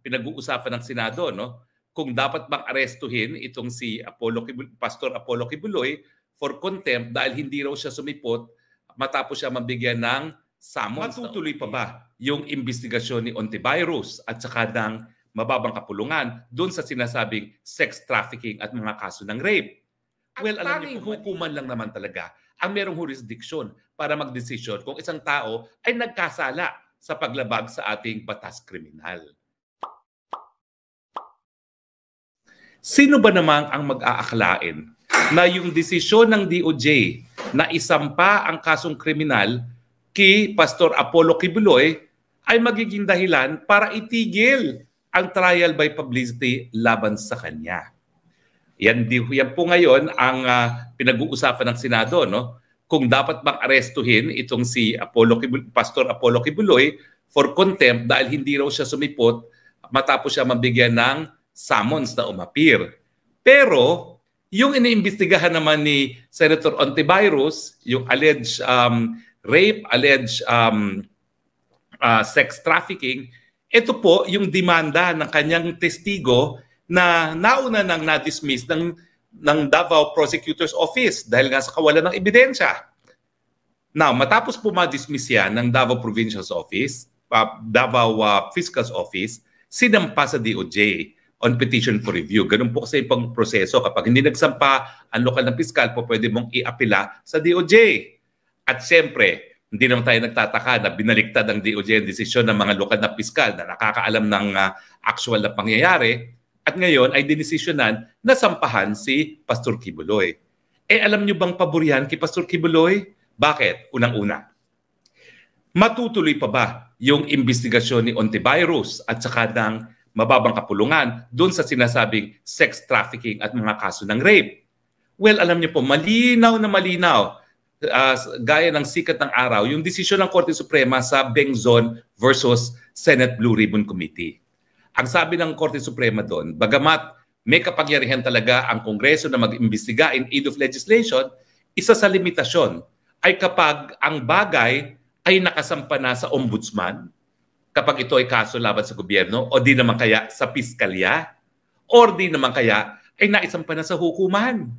pinag-uusapan ng Senado, no? Kung dapat bang arestuhin itong si Pastor Apollo Kibuloy for contempt dahil hindi raw siya sumipot matapos siya mabigyan ng summons. Matutuloy pa ba yung investigasyon ni Ontiveros at saka ng mababang kapulungan doon sa sinasabing sex trafficking at mga kaso ng rape? Well, alam niyo, hukuman lang naman talaga ang merong jurisdiction para magdesisyon kung isang tao ay nagkasala sa paglabag sa ating batas kriminal. Sino ba namang ang mag-aakalain na yung desisyon ng DOJ na isampa ang kasong kriminal kay Pastor Apollo Kibuloy ay magiging dahilan para itigil ang trial by publicity laban sa kanya? Yan po ngayon ang pinag-uusapan ng Senado, no? Kung dapat bang arestuhin itong si Pastor Apollo Kibuloy for contempt dahil hindi raw siya sumipot matapos siya mabigyan ng summons na umapir. Pero yung iniimbestigahan naman ni Senator Ontiveros, yung alleged rape, alleged sex trafficking, ito po yung demanda ng kanyang testigo na nauna nang na-dismiss ng Davao Prosecutor's Office dahil nga sa kawalan ng ebidensya. Now, matapos po ma-dismiss yan ng Davao Provincial's Office, Davao Fiscal's Office, sinampa sa DOJ on petition for review. Ganun po kasi pang proseso. Kapag hindi nagsampa ang lokal ng piskal, po pwede mong iapila sa DOJ. At siyempre, hindi naman tayo nagtataka na binaliktad ng DOJ ang desisyon ng mga lokal na piskal na nakakaalam ng actual na pangyayari. At ngayon ay dinesisyonan na sampahan si Pastor Kibuloy. Alam nyo bang paboryan kay Pastor Kibuloy? Bakit? Unang-una, matutuloy pa ba yung investigasyon ni Ontiveros at saka ng mababang kapulungan doon sa sinasabing sex trafficking at mga kaso ng rape? Well, alam niyo po, malinaw na malinaw, gaya ng sikat ng araw, yung desisyon ng Korte Suprema sa Bengzon versus Senate Blue Ribbon Committee. Ang sabi ng Korte Suprema doon, bagamat may kapangyarihan talaga ang Kongreso na mag-imbestiga in aid of legislation, isa sa limitasyon ay kapag ang bagay ay nakasampa na sa ombudsman, kapag ito ay kaso laban sa gobyerno, o di naman kaya sa piskalya, or di naman kaya ay naisampa na sa hukuman.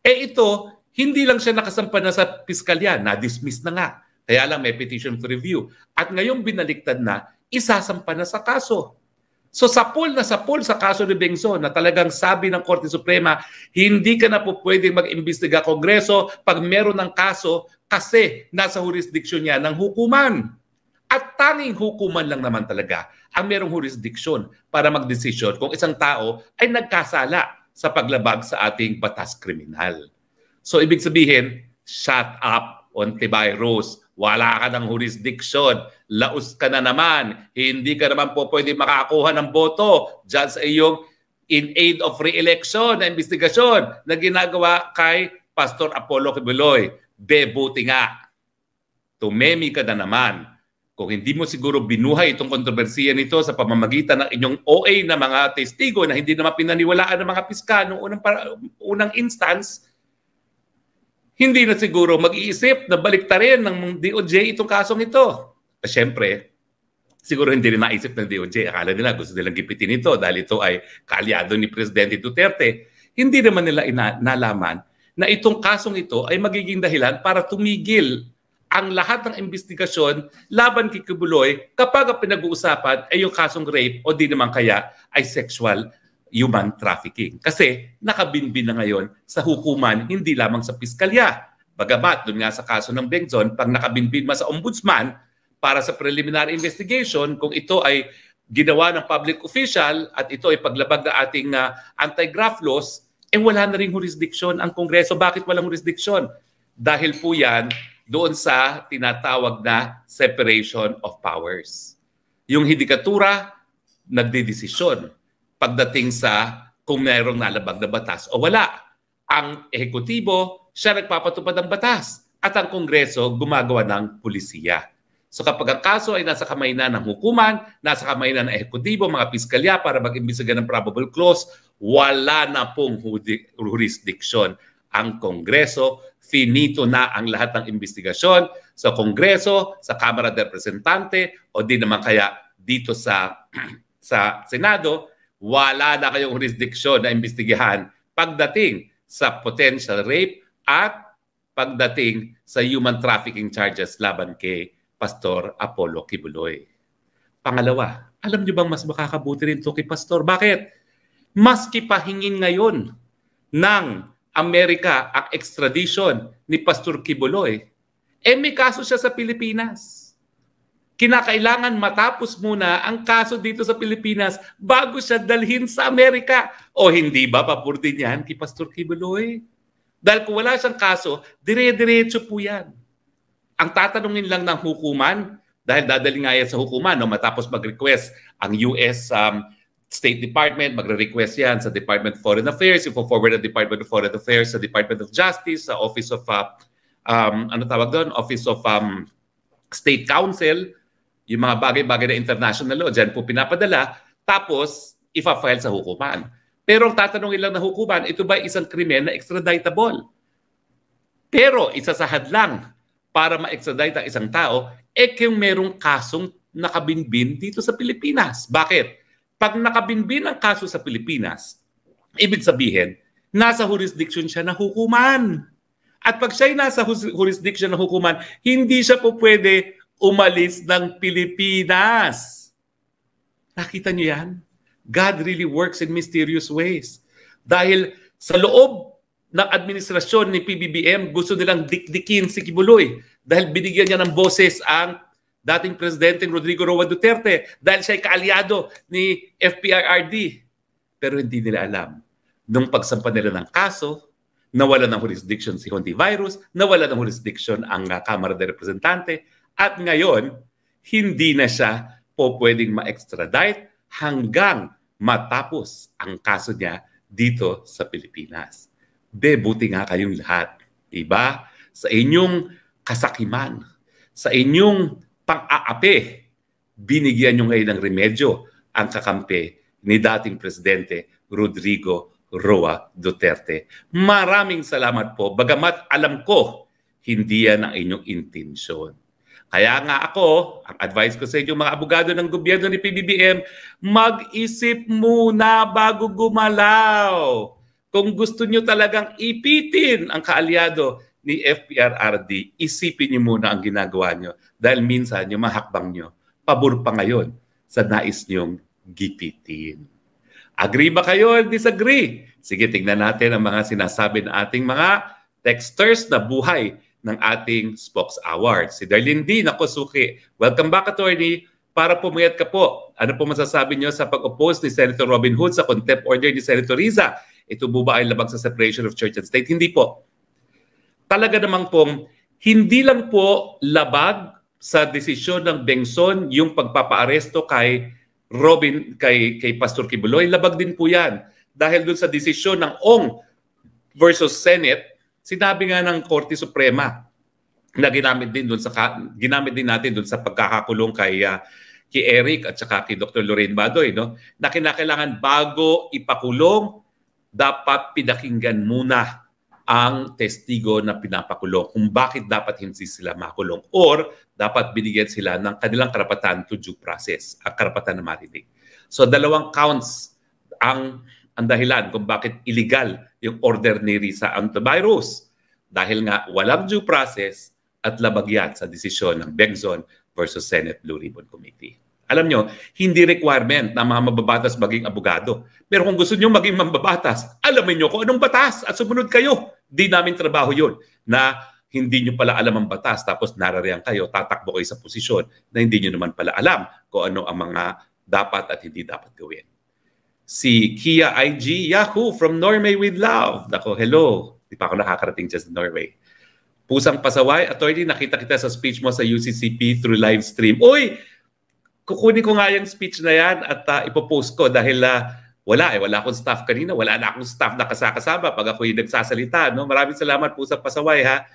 Ito, hindi lang siya nakasampa na sa piskalya, na-dismiss na nga. Kaya lang may petition for review. At ngayong binaliktad na, isasampa na sa kaso. So sa pool sa kaso ni Bengzon na talagang sabi ng Korte Suprema, hindi ka na po pwedeng mag-imbestiga Kongreso pag meron ng kaso kasi nasa jurisdiction niya ng hukuman. At tanging hukuman lang naman talaga ang merong jurisdiction para magdesisyon kung isang tao ay nagkasala sa paglabag sa ating batas kriminal. So ibig sabihin, shut up, Ontiveros. Wala ka ng jurisdiction. Laos ka na naman. Hindi ka naman po pwede makakuha ng boto dyan sa iyong in aid of re-election na investigasyon na ginagawa kay Pastor Apollo Kibuloy. Bebuti nga. Tumemi ka na naman. Kung hindi mo siguro binuhay itong kontrobersiya nito sa pamamagitan ng inyong OA na mga testigo na hindi naman pinaniwalaan ng mga piskal noong unang instance, hindi na siguro mag-iisip na baliktarin ng DOJ itong kasong ito. Siyempre, siguro hindi rin naisip ng DOJ. Akala nila gusto nilang gipitin ito dahil ito ay kaalyado ni Presidente Duterte. Hindi naman nila nalaman na itong kasong ito ay magiging dahilan para tumigil ang lahat ng investigasyon laban kay Kibuloy kapag ang pinag-uusapan ay yung kasong rape o di naman kaya ay sexual human trafficking. Kasi nakabinbin na ngayon sa hukuman, hindi lamang sa piskalya. Bagamat doon nga sa kaso ng Bengzon, pag nakabinbin sa ombudsman para sa preliminary investigation, kung ito ay ginawa ng public official at ito ay paglabag na ating anti-graft laws, wala na rin jurisdiction ang Kongreso. Bakit walang jurisdiction? Dahil po yan doon sa tinatawag na separation of powers. Yung hidikatura, nagdedesisyon pagdating sa kung mayroong nalabag na batas o wala. Ang ehekutibo, siya nagpapatupad ng batas at ang Kongreso gumagawa ng pulisiya. So kapag ang kaso ay nasa kamay na ng hukuman, nasa kamay na ng ehekutibo, mga piskalya para mag-imbestiga ng probable cause, wala na pong jurisdiction ang Kongreso. Finito na ang lahat ng investigasyon sa Kongreso, sa Kamara de Representante o di naman kaya dito sa sa Senado, wala na kayong jurisdiction na imbestigahan pagdating sa potential rape at pagdating sa human trafficking charges laban kay Pastor Apollo Kibuloy. Pangalawa, alam niyo bang mas makakabuti rin ito kay Pastor? Bakit? Maski pahingin ngayon ng Amerika ang extradition ni Pastor Kibuloy, may kaso siya sa Pilipinas. Kinakailangan matapos muna ang kaso dito sa Pilipinas bago siya dalhin sa Amerika. O hindi ba papur din yan kay Pastor Kibuloy? Dahil kung wala siyang kaso, dire-diretso po yan. Ang tatanungin lang ng hukuman, dahil dadali nga yan sa hukuman, no, matapos mag-request ang US State Department, magre-request yan sa Department of Foreign Affairs, ifo-forward ang Department of Foreign Affairs sa Department of Justice, sa Office of, Office of State Counsel, yung mga bagay-bagay na international law, dyan po pinapadala, tapos ifa-file sa hukuman. Pero ang tatanungin lang ng hukuman, ito ba isang krimen na extraditable? Pero isasahad lang para ma-extradite ang isang tao, kung merong kasong nakabinbin dito sa Pilipinas. Bakit? Pag nakabinbin ang kaso sa Pilipinas, ibig sabihin, nasa jurisdiction siya ng hukuman. At pag siya'y nasa jurisdiction ng hukuman, hindi siya po pwede umalis ng Pilipinas. Nakita niyo yan? God really works in mysterious ways. Dahil sa loob ng administrasyon ni PBBM, gusto nilang dikdikin si Kibuloy dahil binigyan niya ng boses ang dating Presidente Rodrigo Roa Duterte dahil siya'y kaalyado ni FPRRD. Pero hindi nila alam. Nung pagsampa nila ng kaso, nawala ng jurisdiction si Hontivirus, nawala ng jurisdiction ang Kamara de Representante, at ngayon, hindi na siya po pwedeng ma-extradite hanggang matapos ang kaso niya dito sa Pilipinas. Buti nga kayong lahat. Diba? Sa inyong kasakiman, sa inyong pang-aapi, binigyan nyo ngayon ng remedyo ang kakampi ni dating Presidente Rodrigo Roa Duterte. Maraming salamat po. Bagamat alam ko, hindi yan ang inyong intensyon. Kaya nga ako, ang advice ko sa inyo mga abogado ng gobyerno ni PBBM, mag-isip muna bago gumalaw. Kung gusto nyo talagang ipitin ang kaalyado ni FPRRD, isipin nyo muna ang ginagawa nyo. Dahil minsan yung mahakbang nyo, pabor pa ngayon sa nais nyong gipitin. Agree ba kayo or disagree? Sige, tingnan natin ang mga sinasabi ng ating mga texters na buhay ng ating Spokes Awards. Si Darlene D. Nakosuki. Welcome back, attorney. Para pumayat ka po, ano po masasabi nyo sa pag-oppose ni Senator Robin Hood sa contempt order ni Senator Riza? Ito po ba ay labag sa separation of church and state? Hindi po. Talaga namang pong, hindi lang po labag sa desisyon ng Bengson yung pagpapaaresto kay Pastor Kibuloy. Labag din po yan. Dahil dun sa desisyon ng Ong versus Senate, sinabi nga ng Korte Suprema na ginamit din natin doon sa pagkakakulong kay Eric at saka kay Dr. Lorraine Badoy, no? Na kinakailangan bago ipakulong, dapat pinakinggan muna ang testigo na pinapakulong kung bakit dapat hindi sila makulong or dapat binigyan sila ng kanilang karapatan to due process, ang karapatan na marinig. So dalawang counts ang dahilan kung bakit illegal yung order ni Riza Antivirus. Dahil nga walang due process at labag yan sa desisyon ng Bengson versus Senate Blue Ribbon Committee. Alam nyo, hindi requirement na mga mababatas maging abogado. Pero kung gusto nyo maging mababatas, alamin nyo kung anong batas at sumunod kayo. Di namin trabaho yun na hindi nyo pala alam ang batas tapos narariyan kayo, tatakbo kayo sa posisyon na hindi nyo naman pala alam kung ano ang mga dapat at hindi dapat gawin. Si Kia IG Yahoo from Norway with love. Nako, hello. Di pa ako nakakarating dyan sa Norway. Pusang pasaway, attorney, nakita kita sa speech mo sa UCCP through live stream. Uy! Kukunin ko nga yung speech na yan at ipopost ko dahil wala akong staff kanina. Wala na akong staff na kasakasama pag ako yung nagsasalita. No? Maraming salamat po sa pasaway, ha?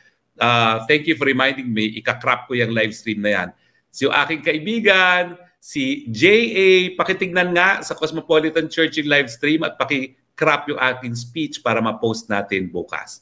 Thank you for reminding me. Ika-crop ko yung live stream na yan. So, yung aking kaibigan, si J.A., pakitignan nga sa Cosmopolitan Church yung live stream at paki-crop yung aking speech para ma-post natin bukas.